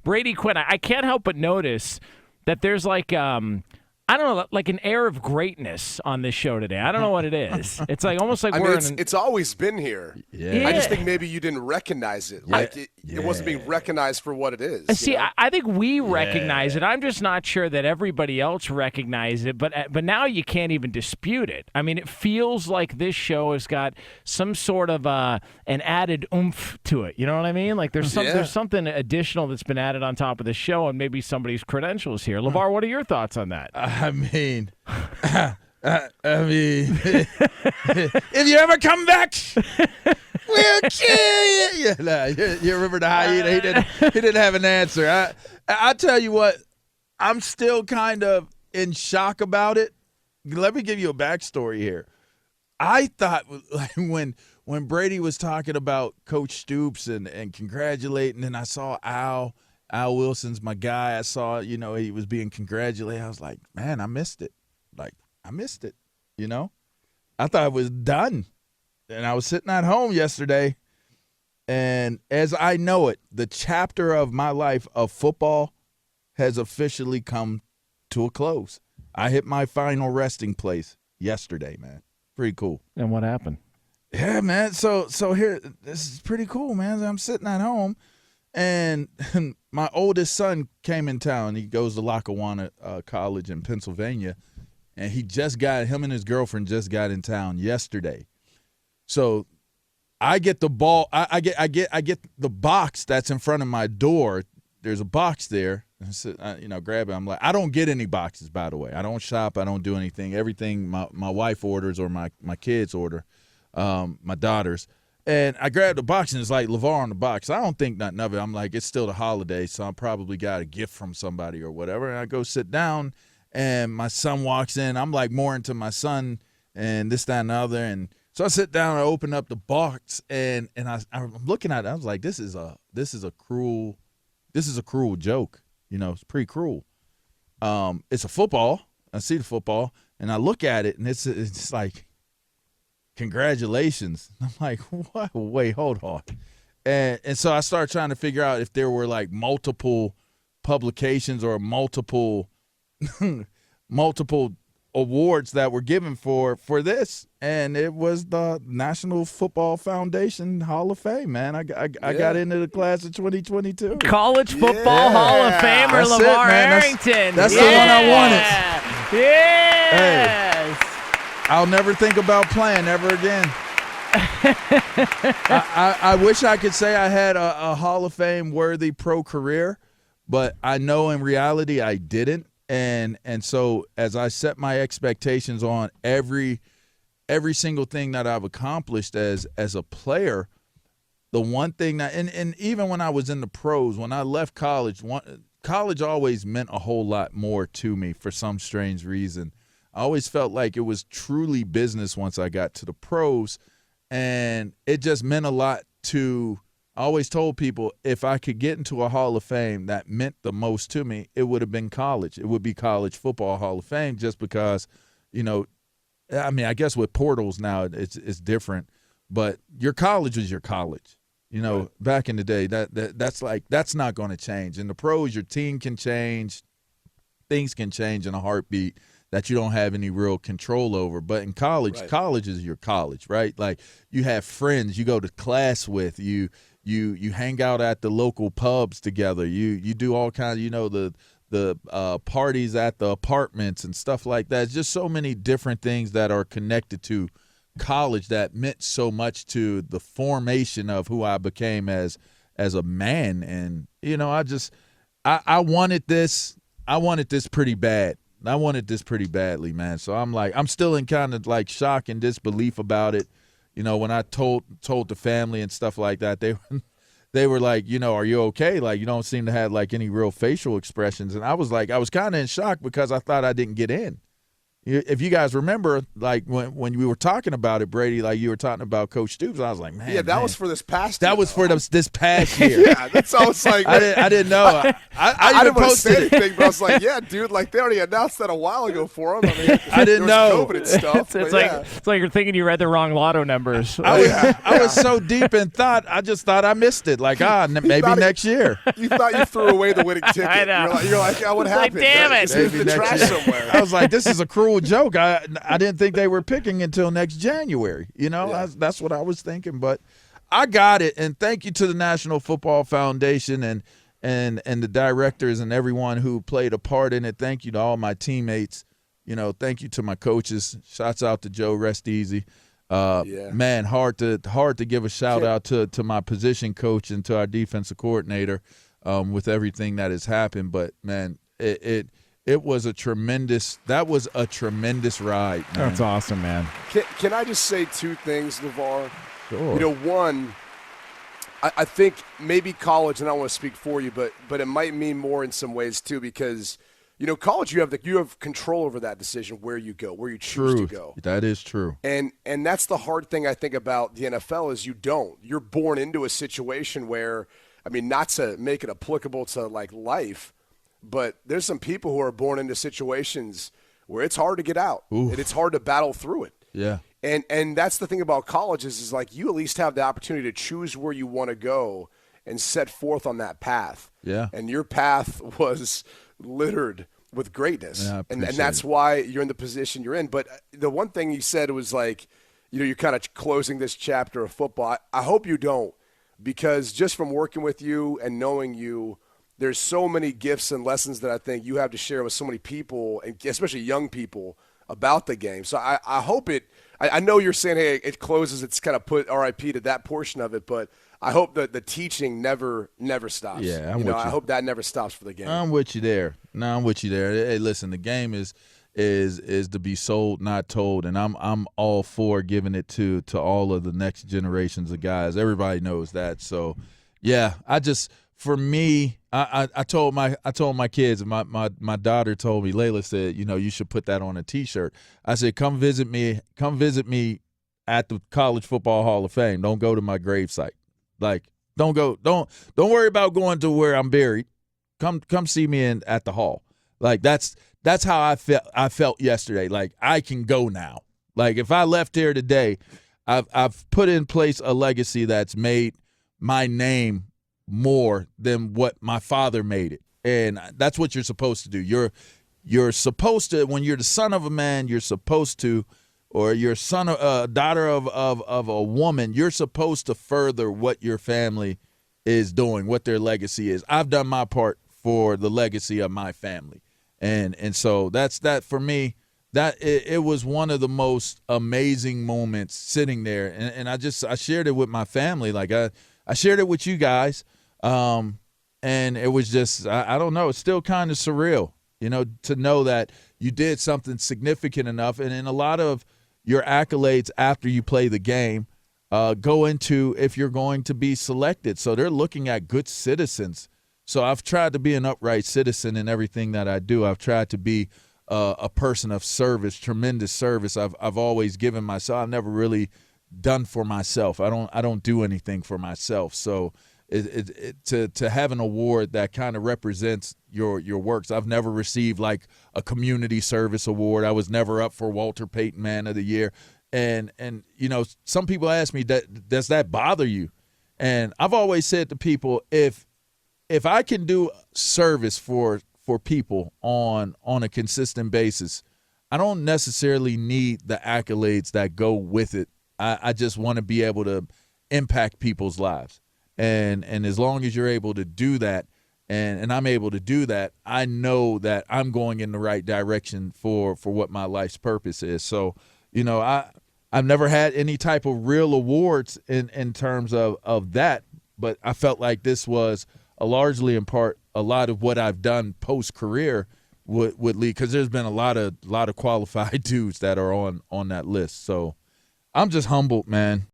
Brady Quinn, I can't help but notice that there's like I don't know, like an air of greatness on this show today. I don't know what it is. It's like almost like it's always been here. Yeah. I just think maybe you didn't recognize it. Yeah. Like it wasn't being recognized for what it is. See, I think we recognize it. I'm just not sure that everybody else recognizes it. But now you can't even dispute it. I mean, it feels like this show has got some sort of an added oomph to it. You know what I mean? Like there's something additional that's been added on top of the show, and maybe somebody's credentials here. LaVar, what are your thoughts on that? I mean, if you ever come back, we'll kill you. Yeah, you remember the hyena? He didn't have an answer. I tell you what, I'm still kind of in shock about it. Let me give you a backstory here. I thought when Brady was talking about Coach Stoops and congratulating, and I saw Al Wilson's my guy. I saw, he was being congratulated. I was like, man, I missed it. I missed it, I thought it was done. And I was sitting at home yesterday, and as I know it, the chapter of my life of football has officially come to a close. I hit my final resting place yesterday, man. Pretty cool. And what happened? Yeah, man. So here, this is pretty cool, man. I'm sitting at home, and my oldest son came in town. He goes to Lackawanna College in Pennsylvania, and him and his girlfriend just got in town yesterday. So I get the ball. I get the box that's in front of my door. There's a box there. Grab it. I'm like, I don't get any boxes, by the way. I don't shop. I don't do anything. Everything my wife orders or my kids order, my daughters. And I grabbed the box, and it's like LaVar on the box. I don't think nothing of it. I'm like, it's still the holiday, so I probably got a gift from somebody or whatever. And I go sit down, and my son walks in. I'm like more into my son and this, that, and the other. And so I sit down and I open up the box, and I'm looking at it. I was like, this is a cruel joke. It's pretty cruel. It's a football. I see the football, and I look at it, and it's like, congratulations. I'm like, what? Wait, hold on. And so I started trying to figure out if there were like multiple publications or multiple awards that were given for this, and it was the National Football Foundation Hall of Fame, man. I got into the class of 2022. College Football Hall of Famer LaVar Arrington. That's the one I wanted. Yes. Hey, I'll never think about playing ever again. I wish I could say I had a Hall of Fame worthy pro career, but I know in reality I didn't. And so as I set my expectations on every single thing that I've accomplished as a player, the one thing that and even when I was in the pros, when I left college, college always meant a whole lot more to me for some strange reason. I always felt like it was truly business once I got to the pros, and it just meant a lot to – I always told people if I could get into a Hall of Fame that meant the most to me, it would have been college. It would be College Football Hall of Fame just because, I mean, I guess with portals now it's different, but your college was your college. Right. Back in the day, that's not going to change. In the pros, your team can change. Things can change in a heartbeat that you don't have any real control over. But in college, right. College is your college, right? Like you have friends you go to class with, you hang out at the local pubs together, you do all kinds, the parties at the apartments and stuff like that. It's just so many different things that are connected to college that meant so much to the formation of who I became as a man. And I wanted this pretty bad. I wanted this pretty badly, man. So I'm still in kind of like shock and disbelief about it. When I told the family and stuff like that, they were like, are you okay? Like, you don't seem to have like any real facial expressions. And I was kind of in shock because I thought I didn't get in. if you guys remember, like when we were talking about it, Brady, like you were talking about Coach Stoops, I was like, man, that was for this past. That year, was for though. this past year. Yeah, that's all. It's like I didn't know. I didn't want to say posted it. anything, but I was like, yeah, dude, like they already announced that a while ago for him. I mean, I didn't know. COVID and stuff. It's like you're thinking you read the wrong lotto numbers. I was so deep in thought, I just thought I missed it. Like, maybe next year. You thought you threw away the winning ticket. I know. You're like, oh, what happened? damn it. It's in the Maybe trash next year. somewhere. I was like, this is a cruel joke. I didn't think they were picking until next January. You know, Yeah. that's what I was thinking. But I got it. And thank you to the National Football Foundation and the directors and everyone who played a part in it. Thank you to all my teammates. You know, thank you to my coaches. Shouts out to Joe. Rest easy. Man, hard to give a shout out to my position coach and to our defensive coordinator with everything that has happened. But man, it was a tremendous ride, man. That's awesome, man. Can I just say two things, LaVar? Sure. You know, one, I think maybe college, and I don't want to speak for you, but it might mean more in some ways too, because you know, college you have control over that decision where you go, where you choose to go. That is true. And that's the hard thing I think about the NFL is you don't. You're born into a situation where, I mean, not to make it applicable to like life, but there's some people who are born into situations where it's hard to get out and it's hard to battle through it. Yeah. And that's the thing about college is like you at least have the opportunity to choose where you want to go and set forth on that path. Yeah. And your path was littered with greatness. Yeah, and that's why you're in the position you're in. But the one thing you said was like, you know, you're kind of closing this chapter of football. I hope you don't, because just from working with you and knowing you, there's so many gifts and lessons that I think you have to share with so many people, and especially young people, about the game. So I hope it – I know you're saying, hey, it closes. It's kind of put RIP to that portion of it, but I hope that the teaching never stops. Yeah, I'm with you. I hope that never stops for the game. I'm with you there. No, I'm with you there. Hey, listen, the game is to be sold, not told, and I'm all for giving it to all of the next generations of guys. Everybody knows that. So, yeah, for me, I told my kids, my daughter told me, Layla said, you know, you should put that on a T-shirt. I said, come visit me at the College Football Hall of Fame. Don't go to my gravesite. Like, don't worry about going to where I'm buried. Come see me at the hall. Like that's how I felt yesterday. Like I can go now. Like if I left here today, I've put in place a legacy that's made my name more than what my father made it. And that's what you're supposed to do. You're supposed to, when you're the son of a man, you're supposed to, or you're daughter of a woman, you're supposed to further what your family is doing, what their legacy is. I've done my part for the legacy of my family. And so that's that for me. That it was one of the most amazing moments sitting there. And I shared it with my family. Like I shared it with you guys. And it was just, I don't know, it's still kind of surreal, you know, to know that you did something significant enough. And in a lot of your accolades after you play the game go into if you're going to be selected. So they're looking at good citizens. So I've tried to be an upright citizen in everything that I do. I've tried to be a person of service, tremendous service. I've always given myself. I've never really done for myself. I don't do anything for myself. So to have an award that kind of represents your works. I've never received like a community service award. I was never up for Walter Payton Man of the Year. And you know, some people ask me, does that bother you? And I've always said to people, if I can do service for people on a consistent basis, I don't necessarily need the accolades that go with it. I just want to be able to impact people's lives. And as long as you're able to do that, and I'm able to do that, I know that I'm going in the right direction for what my life's purpose is. So, you know, I've never had any type of real awards in terms of that, but I felt like this was largely in part a lot of what I've done post-career would lead, because there's been a lot of qualified dudes that are on that list. So I'm just humbled, man.